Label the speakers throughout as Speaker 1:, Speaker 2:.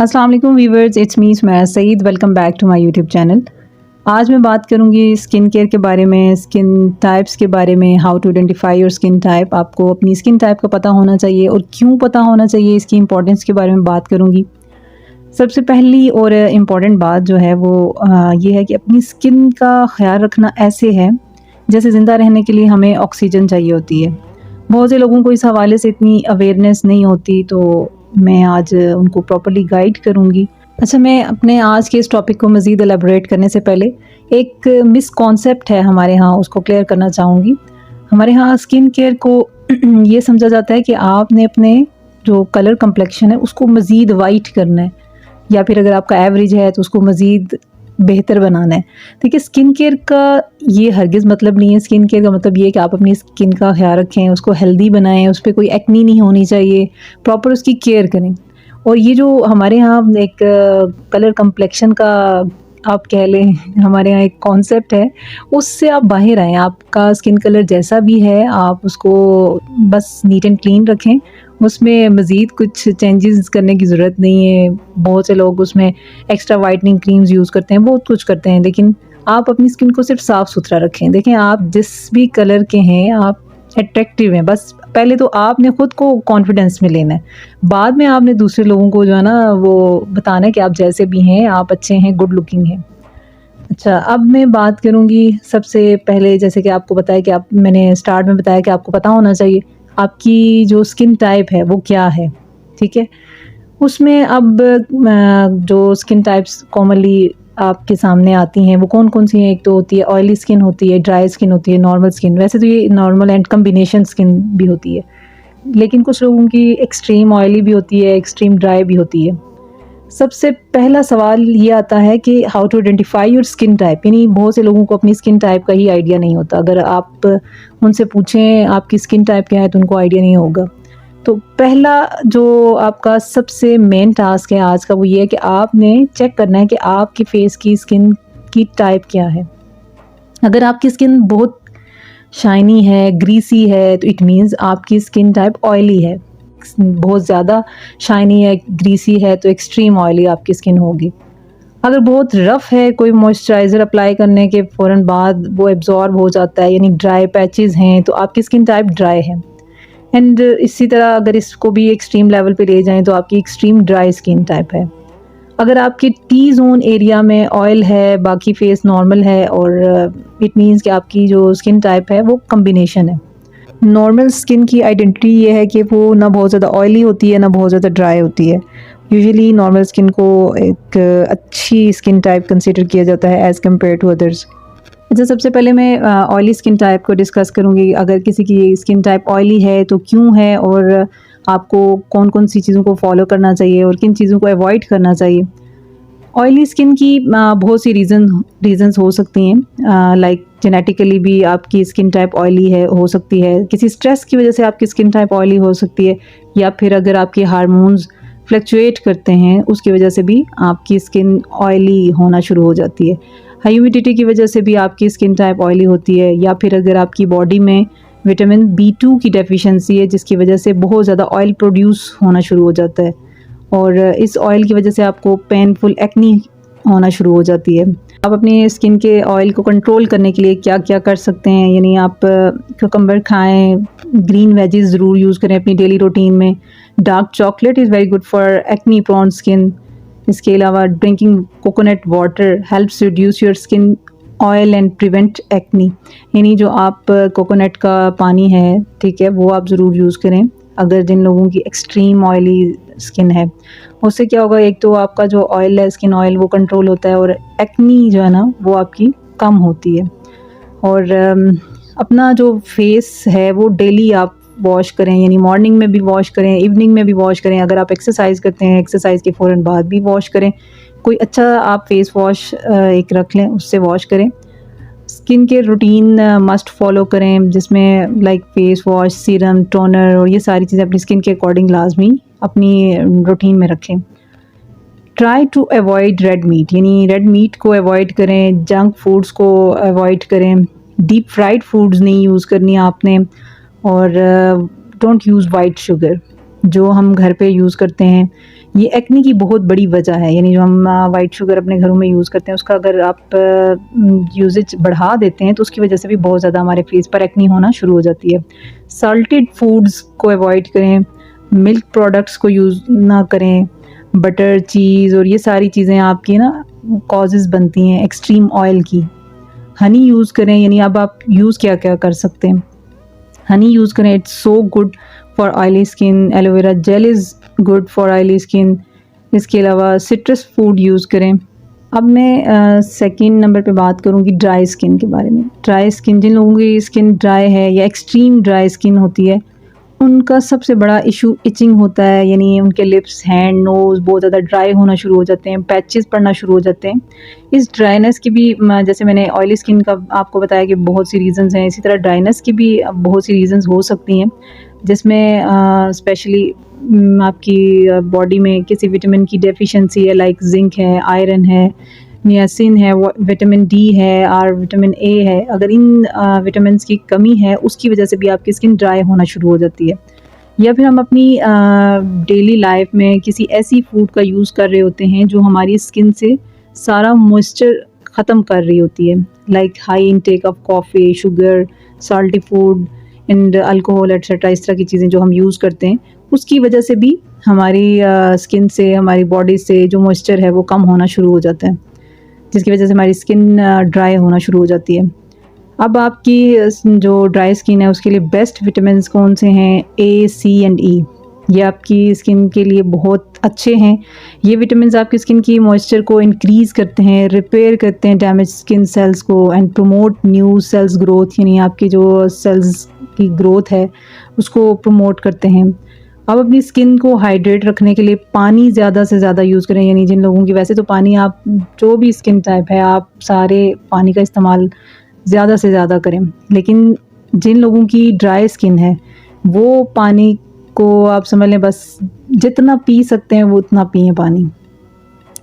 Speaker 1: अस्सलाम वालेकुम viewers, it's me Sumaiya Saeed. Welcome back to my YouTube channel. आज मैं बात करूंगी स्किन केयर के बारे में, स्किन टाइप्स के बारे में, how to identify your skin type. आपको अपनी स्किन टाइप का पता होना चाहिए और क्यों पता होना चाहिए, इसकी इंपॉर्टेंस के बारे में बात करूंगी। सबसे पहली और इम्पॉर्टेंट बात जो है वो ये है कि अपनी स्किन का ख्याल रखना ऐसे है जैसे ज़िंदा रहने के लिए हमें ऑक्सीजन चाहिए होती है। बहुत से लोगों को इस हवाले से इतनी अवेयरनेस नहीं होती, तो मैं आज उनको प्रॉपर्ली गाइड करूँगी। अच्छा, मैं अपने आज के इस टॉपिक को मज़ीद एलैबोरेट करने से पहले एक मिसकॉन्सेप्ट है हमारे यहाँ, उसको क्लियर करना चाहूँगी। हमारे यहाँ स्किन केयर को ये समझा जाता है कि आपने अपने जो कलर कम्प्लेक्शन है उसको मज़ीद वाइट करना है, या फिर अगर आपका एवरेज है तो उसको मज़ीद बेहतर बनाना है। देखिए, स्किन केयर का ये हरगिज़ मतलब नहीं है। स्किन केयर का मतलब ये है कि आप अपनी स्किन का ख्याल रखें, उसको हेल्दी बनाएं, उस पर कोई एक्नी नहीं होनी चाहिए, प्रॉपर उसकी केयर करें। और ये जो हमारे यहाँ एक कलर कम्प्लेक्शन का आप कह लें, हमारे यहाँ एक कॉन्सेप्ट है, उससे आप बाहर आएँ। आपका स्किन कलर जैसा भी है आप उसको बस नीट एंड क्लीन रखें, उसमें मज़ीद कुछ चेंजेस करने की ज़रूरत नहीं है। बहुत से लोग उसमें एक्स्ट्रा वाइटनिंग क्रीम्स यूज़ करते हैं, बहुत कुछ करते हैं, लेकिन आप अपनी स्किन को सिर्फ साफ़ सुथरा रखें। देखें, आप जिस भी कलर के हैं आप अट्रैक्टिव हैं। बस पहले तो आपने ख़ुद को कॉन्फिडेंस में लेना है, बाद में आपने दूसरे लोगों को जो है ना वो बताना है कि आप जैसे भी हैं आप अच्छे हैं, गुड लुकिंग हैं। अच्छा, अब मैं बात करूँगी सबसे पहले, जैसे कि आपको बताया कि मैंने स्टार्ट में बताया कि आपको पता होना चाहिए आपकी जो स्किन टाइप है वो क्या है, ठीक है? उसमें अब जो स्किन टाइप्स कॉमनली आपके सामने आती हैं वो कौन-कौन सी हैं? एक तो होती है ऑयली स्किन, होती है ड्राई स्किन, होती है नॉर्मल स्किन। वैसे तो ये नॉर्मल एंड कॉम्बिनेशन स्किन भी होती है, लेकिन कुछ लोगों की एक्सट्रीम ऑयली भी होती है, एक्सट्रीम ड्राई भी होती है। सबसे पहला सवाल ये आता है कि how to identify your skin type, यानी बहुत से लोगों को अपनी स्किन टाइप का ही आइडिया नहीं होता। अगर आप उनसे पूछें आपकी स्किन टाइप क्या है तो उनको आइडिया नहीं होगा। तो पहला जो आपका सबसे मेन टास्क है आज का वो ये है कि आपने चेक करना है कि आपकी फेस की स्किन की टाइप क्या है। अगर आपकी स्किन बहुत शाइनी है, ग्रीसी है, तो इट मीन्स आपकी स्किन टाइप ऑयली है। बहुत ज़्यादा शाइनी है, ग्रीसी है, तो एक्सट्रीम ऑयली आपकी स्किन होगी। अगर बहुत रफ़ है, कोई मॉइस्चराइज़र अप्लाई करने के फ़ौरन बाद वो एब्ज़ॉर्ब हो जाता है, यानी ड्राई पैचेस हैं, तो आपकी स्किन टाइप ड्राई है। एंड इसी तरह अगर इसको भी एक्सट्रीम लेवल पे ले जाएँ तो आपकी एक्सट्रीम ड्राई स्किन टाइप है। अगर आपके टी ज़ोन एरिया में ऑयल है, बाकी फेस नॉर्मल है, और इट मीन्स कि आपकी जो स्किन टाइप है वो कॉम्बिनेशन है। नॉर्मल स्किन की आइडेंटिटी ये है कि वो ना बहुत ज़्यादा ऑयली होती है, ना बहुत ज़्यादा ड्राई होती है। यूजुअली नॉर्मल स्किन को एक अच्छी स्किन टाइप कंसिडर किया जाता है एज़ कम्पेयर टू अदर्स। अच्छा, सबसे पहले मैं ऑयली स्किन टाइप को डिस्कस करूँगी। अगर किसी की स्किन टाइप ऑयली है तो क्यों है, और आपको कौन-कौन सी चीज़ों को फॉलो करना चाहिए और किन चीज़ों को अवॉइड करना चाहिए। ऑयली स्किन की बहुत सी रीज़न्स हो सकती हैं, लाइक जेनेटिकली भी आपकी स्किन टाइप ऑयली है, हो सकती है, किसी स्ट्रेस की वजह से आपकी स्किन टाइप ऑयली हो सकती है, या फिर अगर आपके हार्मोन्स फ्लक्चुएट करते हैं उसकी वजह से भी आपकी स्किन ऑयली होना शुरू हो जाती है। ह्यूमिडिटी की वजह से भी आपकी स्किन टाइप ऑयली होती है, या फिर अगर आपकी बॉडी में विटामिन B2 की डेफिशिएंसी है जिसकी वजह से बहुत ज़्यादा ऑयल प्रोड्यूस होना शुरू हो जाता है, और इस ऑयल की वजह से आपको पेनफुल एक्नी होना शुरू हो जाती है। आप अपनी स्किन के ऑयल को कंट्रोल करने के लिए क्या-क्या कर सकते हैं, यानी आप क्यूकम्बर खाएँ, ग्रीन वेजिज़ ज़रूर यूज़ करें अपनी डेली रूटीन में। Dark chocolate is very good for acne prone skin. इसके अलावा drinking coconut water helps reduce your skin oil and prevent acne, यानी जो आप कोकोनट का पानी है, ठीक है, वो आप ज़रूर यूज़ करें अगर जिन लोगों की एक्सट्रीम ऑयली स्किन है। उससे क्या होगा, एक तो आपका जो ऑयल है, स्किन ऑयल, वो कंट्रोल होता है, और एक्नी जो है ना वो आपकी कम होती है। और अपना जो फेस है वो डेली आप वॉश करें, यानी मॉर्निंग में भी वॉश करें, इवनिंग में भी वॉश करें। अगर आप एक्सरसाइज़ करते हैं, एक्सरसाइज़ के फ़ौरन बाद भी वॉश करें। कोई अच्छा आप फेस वॉश एक रख लें, उससे वॉश करें। Skin care routine must follow करें, जिसमें like face wash, serum, toner, और ये सारी चीज़ें अपनी स्किन के अकॉर्डिंग लाजमी अपनी रूटीन में रखें। Try to avoid red meat, यानी रेड मीट को अवॉइड करें, जंक फूड्स को अवॉइड करें, डीप फ्राइड फूड्स नहीं यूज़ करनी आपने, और डोंट यूज़ वाइट शुगर जो हम घर पे यूज़ करते हैं, ये एक्ने की बहुत बड़ी वजह है, यानी जो हम वाइट शुगर अपने घरों में यूज़ करते हैं उसका अगर आप यूजेज बढ़ा देते हैं तो उसकी वजह से भी बहुत ज़्यादा हमारे फेस पर एक्ने होना शुरू हो जाती है। सॉल्टेड फूड्स को अवॉइड करें, मिल्क प्रोडक्ट्स को यूज़ ना करें, बटर, चीज़ और ये सारी चीज़ें आपकी ना कॉजेज़ बनती हैं एक्सट्रीम ऑयल की। हनी यूज़ करें, यानी अब आप यूज़ क्या-क्या कर सकते हैं। हनी यूज़ करें, it's so good for oily skin. Aloe vera gel is good for oily skin. इसके अलावा सिट्रस फूड यूज़ करें। अब मैं सेकंड नंबर पे बात करूँगी ड्राई स्किन के बारे में। ड्राई स्किन, जिन लोगों की स्किन ड्राई है या एक्सट्रीम ड्राई स्किन होती है, उनका सबसे बड़ा इशू इचिंग होता है, यानी उनके लिप्स, हैंड, नोज़ बहुत ज़्यादा ड्राई होना शुरू हो जाते हैं, पैचेस पड़ना शुरू हो जाते हैं। इस ड्राइनेस की भी जैसे मैंने ऑयली स्किन का आपको बताया कि बहुत सी रीज़न्स हैं, इसी तरह ड्राइनेस की भी बहुत सी रीज़न्स हो सकती हैं, जिसमें स्पेशली आपकी बॉडी में किसी विटामिन की डेफिशिएंसी है, लाइक जिंक है, आयरन है, नियासिन है, विटामिन डी है और विटामिन ए है। अगर इन विटामिन्स की कमी है, उसकी वजह से भी आपकी स्किन ड्राई होना शुरू हो जाती है। या फिर हम अपनी डेली लाइफ में किसी ऐसी फूड का यूज़ कर रहे होते हैं जो हमारी स्किन से सारा मॉइस्चर ख़त्म कर रही होती है, like high intake of coffee, sugar, salty food and alcohol etcetera. इस तरह की चीज़ें जो हम यूज़ करते हैं, उसकी वजह से भी हमारी स्किन से, हमारी बॉडी से जो मॉइस्चर है वो कम होना शुरू हो जाता है, जिसकी वजह से हमारी स्किन ड्राई होना शुरू हो जाती है। अब आपकी जो ड्राई स्किन है उसके लिए बेस्ट विटामिन्स कौन से हैं? ए, सी एंड ई। ये आपकी स्किन के लिए बहुत अच्छे हैं। ये विटामिन्स आपकी स्किन की मॉइस्चर को इंक्रीज़ करते हैं, रिपेयर करते हैं डैमेज स्किन सेल्स को and promote new sales growth, यानी आपकी जो सेल्स की ग्रोथ है उसको प्रमोट करते हैं। अब अपनी स्किन को हाइड्रेट रखने के लिए पानी ज़्यादा से ज़्यादा यूज़ करें, यानी जिन लोगों की, वैसे तो पानी आप जो भी स्किन टाइप है आप सारे पानी का इस्तेमाल ज़्यादा से ज़्यादा करें, लेकिन जिन लोगों की ड्राई स्किन है वो पानी को आप समझ लें बस जितना पी सकते हैं वो उतना पिएं पानी।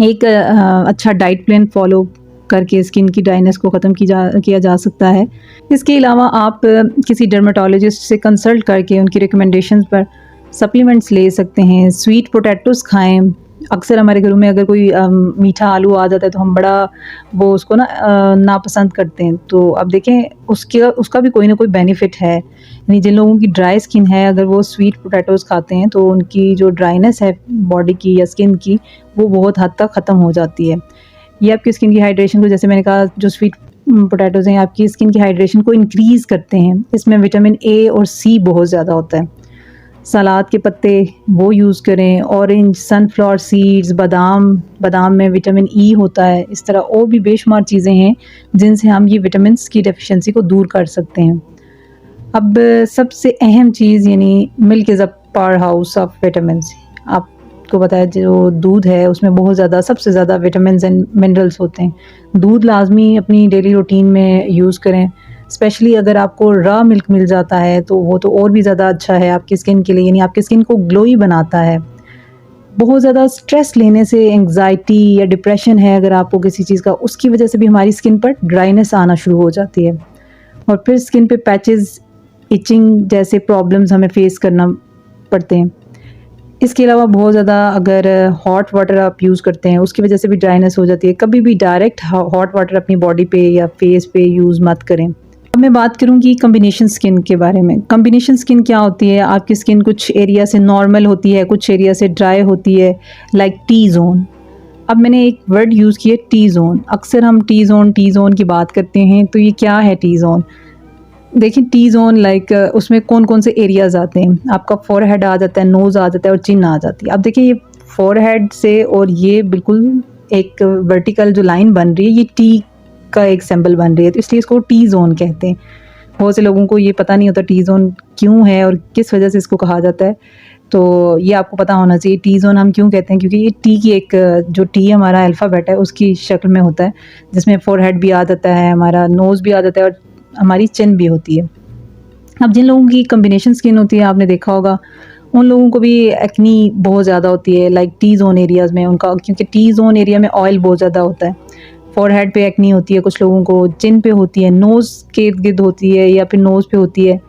Speaker 1: एक अच्छा डाइट प्लान फॉलो करके स्किन की ड्राइनेस को ख़त्म किया जा सकता है। इसके अलावा आप किसी डर्मेटोलॉजिस्ट से कंसल्ट करके उनकी रिकमेंडेशंस पर सप्लीमेंट्स ले सकते हैं। स्वीट पोटैटोज़ खाएँ। अक्सर हमारे घरों में अगर कोई मीठा आलू आ जाता है तो हम बड़ा वो उसको नापसंद करते हैं। तो अब देखें उसका भी कोई ना कोई बेनिफिट है। यानी जिन लोगों की ड्राई स्किन है, अगर वो स्वीट पोटैटोज़ खाते हैं तो उनकी जो ड्राइनेस है बॉडी की या स्किन की, वो बहुत हद तक ख़त्म हो जाती है। ये आपकी स्किन की हाइड्रेशन को, जैसे मैंने कहा, जो स्वीट पोटैटोज़ हैं आपकी स्किन की हाइड्रेशन को इंक्रीज़ करते हैं। इसमें विटामिन ए और सी बहुत ज़्यादा होता है। सलाद के पत्ते वो यूज़ करें, ऑरेंज, सनफ्लावर सीड्स, बादाम में विटामिन ई होता है। इस तरह और भी बेशुमार चीज़ें हैं जिनसे हम ये विटामिन्स की डेफिशिएंसी को दूर कर सकते हैं। अब सबसे अहम चीज़, यानी milk is a power house of vitamins. आपको पता है जो दूध है उसमें बहुत ज़्यादा, सबसे ज़्यादा विटामिन्स एंड मिनरल्स होते हैं। दूध लाजमी अपनी डेली रूटीन में यूज़ करें, स्पेशली अगर आपको रॉ मिल्क मिल जाता है तो वो तो और भी ज़्यादा अच्छा है आपकी स्किन के लिए, यानी आपकी स्किन को ग्लोई बनाता है। बहुत ज़्यादा स्ट्रेस लेने से, एंग्जाइटी या डिप्रेशन है अगर आपको किसी चीज़ का, उसकी वजह से भी हमारी स्किन पर ड्राइनेस आना शुरू हो जाती है और फिर स्किन पे पैचेस, इचिंग जैसे प्रॉब्लम्स हमें फेस करना पड़ते हैं। इसके अलावा बहुत ज़्यादा अगर हॉट वाटर आप यूज़ करते हैं उसकी वजह से भी ड्राइनेस हो जाती है। कभी भी डायरेक्ट हॉट वाटर अपनी बॉडी पे या फेस पे यूज़ मत करें। अब मैं बात करूँगी कम्बिनेशन स्किन के बारे में। कम्बिनेशन स्किन क्या होती है? आपकी स्किन कुछ एरिया से नॉर्मल होती है, कुछ एरिया से ड्राई होती है, लाइक टी जोन। अब मैंने एक वर्ड यूज़ किया, टी जोन। अक्सर हम टी जोन की बात करते हैं, तो ये क्या है टी जोन? देखिए, टी जोन लाइक उसमें कौन कौन से एरियाज़ आते हैं? आपका फोरहेड आ जाता है, नोज़ आ जाता है और चिन आ जाती है। अब देखिए, ये फोरहेड से और ये बिल्कुल एक वर्टिकल जो लाइन बन रही है, ये टी का एक सिंबल बन रही है, तो इसलिए इसको टी जोन कहते हैं। बहुत से लोगों को ये पता नहीं होता टी जोन क्यों है और किस वजह से इसको कहा जाता है, तो ये आपको पता होना चाहिए। टी जोन हम क्यों कहते हैं? क्योंकि ये टी की एक, जो टी हमारा अल्फ़ाबेट है उसकी शक्ल में होता है, जिसमें फोरहेड भी आ जाता है, हमारा नोज़ भी आ जाता है और हमारी चिन भी होती है। अब जिन लोगों की कम्बिनेशन स्किन होती है, आपने देखा होगा, उन लोगों को भी एक्नी बहुत ज़्यादा होती है, लाइक टी जोन एरियाज़ में उनका, क्योंकि टी जोन एरिया में ऑयल बहुत ज़्यादा होता है। फोरहेड पे एक्नी होती है कुछ लोगों को, चिन पे होती है, नोज़ के इर्द-गिर्द होती है या फिर नोज़ पे होती है।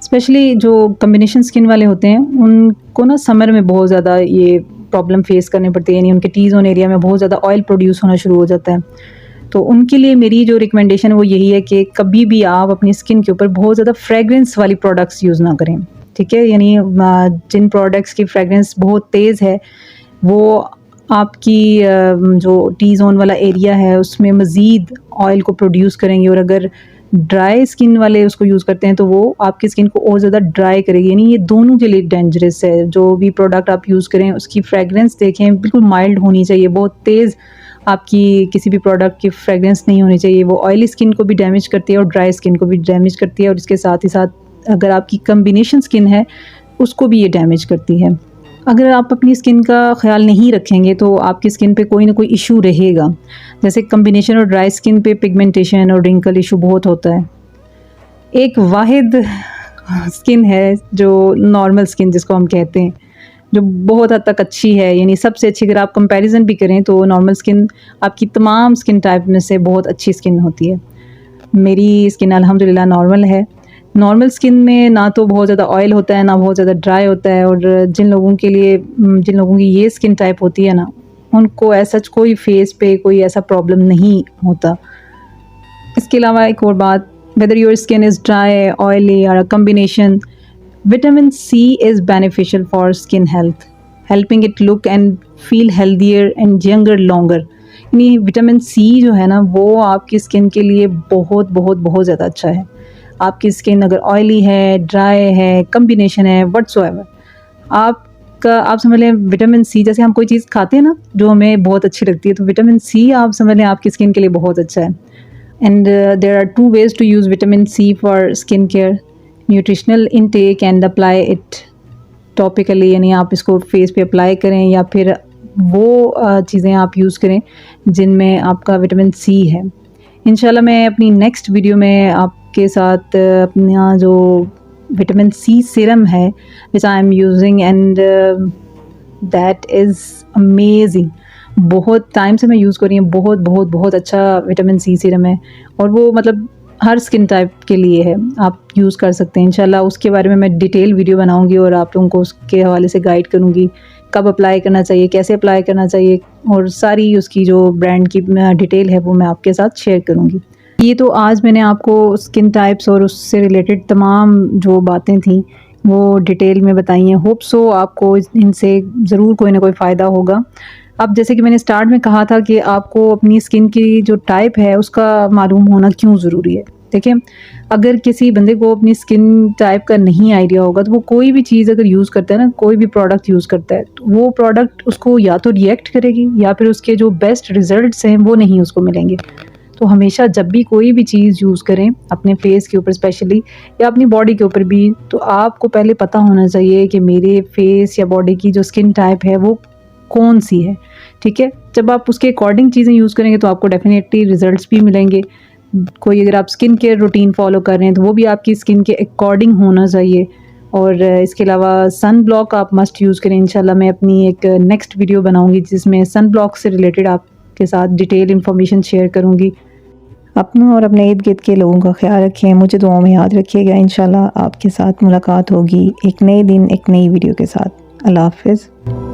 Speaker 1: स्पेशली जो कम्बिनेशन स्किन वाले होते हैं को ना समर में बहुत ज़्यादा ये प्रॉब्लम फेस करनी पड़ती है, यानी उनके टी ज़ोन एरिया में बहुत ज़्यादा ऑयल प्रोड्यूस होना शुरू हो जाता है। तो उनके लिए मेरी जो रिकमेंडेशन है वो यही है कि कभी भी आप अपनी स्किन के ऊपर बहुत ज़्यादा फ्रेगरेंस वाली प्रोडक्ट्स यूज़ ना करें, ठीक है। यानी जिन प्रोडक्ट्स की फ्रेगरेंस बहुत तेज़ है वो आपकी जो टी ज़ोन वाला एरिया है उसमें मज़ीद ऑयल को प्रोड्यूस करेंगे, और अगर ड्राई स्किन वाले उसको यूज़ करते हैं तो वो आपकी स्किन को और ज़्यादा ड्राई करेगी। यानी ये दोनों के लिए डेंजरस है। जो भी प्रोडक्ट आप यूज़ करें उसकी फ्रेगरेंस देखें, बिल्कुल माइल्ड होनी चाहिए, बहुत तेज़ आपकी किसी भी प्रोडक्ट की फ्रेगरेंस नहीं होनी चाहिए। वो ऑयली स्किन को भी डैमेज करती है और ड्राई स्किन को भी डैमेज करती है, और इसके साथ ही साथ अगर आपकी कम्बिनेशन स्किन है उसको भी ये डैमेज करती है। अगर आप अपनी स्किन का ख़्याल नहीं रखेंगे तो आपकी स्किन पे कोई ना कोई इशू रहेगा। जैसे कम्बिनेशन और ड्राई स्किन पे पिगमेंटेशन और रिंकल इशू बहुत होता है। एक वाहिद स्किन है जो नॉर्मल स्किन जिसको हम कहते हैं, जो बहुत हद तक अच्छी है, यानी सबसे अच्छी। अगर आप कंपैरिजन भी करें तो नॉर्मल स्किन आपकी तमाम स्किन टाइप में से बहुत अच्छी स्किन होती है। मेरी स्किन अल्हम्दुलिल्लाह नॉर्मल है। नॉर्मल स्किन में ना तो बहुत ज़्यादा ऑयल होता है, ना बहुत ज़्यादा ड्राई होता है, और जिन लोगों की ये स्किन टाइप होती है ना, उनको ऐसा कोई फेस पे कोई ऐसा प्रॉब्लम नहीं होता। इसके अलावा एक और बात, whether your skin is dry, oily और a combination, vitamin C is beneficial for skin health, helping it look and feel healthier and younger longer. यानी विटामिन सी जो है ना वो आपकी स्किन के लिए बहुत बहुत बहुत ज़्यादा अच्छा है। आपकी स्किन अगर ऑयली है, ड्राई है, कम्बिनेशन है, व्हाटसोएवर, आप समझ लें विटामिन सी, जैसे हम कोई चीज़ खाते हैं ना जो हमें बहुत अच्छी लगती है, तो विटामिन सी आप समझ लें आपकी स्किन के लिए बहुत अच्छा है। And there are 2 ways to use vitamin C for skin care, nutritional intake and apply it topically, यानी आप इसको फेस पे अप्लाई करें या फिर वो चीज़ें आप यूज़ करें जिनमें आपका विटामिन सी है। इंशाल्लाह मैं अपनी नेक्स्ट वीडियो में आपके साथ अपना जो विटामिन सी सीरम है which I am using, and that is amazing. बहुत टाइम से मैं यूज़ कर रही हूँ, बहुत बहुत बहुत अच्छा विटामिन सी सीरम है, और वो मतलब हर स्किन टाइप के लिए है, आप यूज़ कर सकते हैं। इंशाल्लाह उसके बारे में मैं डिटेल वीडियो बनाऊंगी और आप लोगों को उसके हवाले से गाइड करूँगी, कब अप्लाई करना चाहिए, कैसे अप्लाई करना चाहिए, और सारी उसकी जो ब्रांड की डिटेल है वो मैं आपके साथ शेयर करूँगी। ये तो आज मैंने आपको स्किन टाइप्स और उससे रिलेटेड तमाम जो बातें थी वो डिटेल में बताई हैं। होप सो आपको इनसे ज़रूर कोई ना कोई फ़ायदा होगा। अब जैसे कि मैंने स्टार्ट में कहा था कि आपको अपनी स्किन की जो टाइप है उसका मालूम होना क्यों ज़रूरी है। देखिए, अगर किसी बंदे को अपनी स्किन टाइप का नहीं आइडिया होगा तो वो कोई भी चीज़ अगर यूज़ करता है ना, कोई भी प्रोडक्ट यूज़ करता है, तो वो प्रोडक्ट उसको या तो रिएक्ट करेगी या फिर उसके जो बेस्ट रिजल्ट्स हैं वो नहीं उसको मिलेंगे। तो हमेशा जब भी कोई भी चीज़ यूज़ करें अपने फेस के ऊपर स्पेशली, या अपनी बॉडी के ऊपर भी, तो आपको पहले पता होना चाहिए कि मेरे फेस या बॉडी की जो स्किन टाइप है वो कौन सी है, ठीक है। जब आप उसके अकॉर्डिंग चीज़ें यूज़ करेंगे तो आपको डेफिनेटली रिजल्ट्स भी मिलेंगे। कोई अगर आप स्किन केयर रूटीन फॉलो कर रहे हैं तो वो भी आपकी स्किन के अकॉर्डिंग होना चाहिए। और इसके अलावा सन ब्लॉक आप मस्ट यूज़ करें। इंशाल्लाह मैं अपनी एक नेक्स्ट वीडियो बनाऊंगी जिसमें सन ब्लॉक से रिलेटेड आपके साथ डिटेल इन्फॉर्मेशन शेयर करूंगी। अपना और अपने इर्द गिर्द के लोगों का ख्याल रखें, मुझे दुआओं में याद रखिएगा। इंशाल्लाह आपके साथ मुलाकात होगी एक नए दिन एक नई वीडियो के साथ। अल्लाह हाफ़िज़।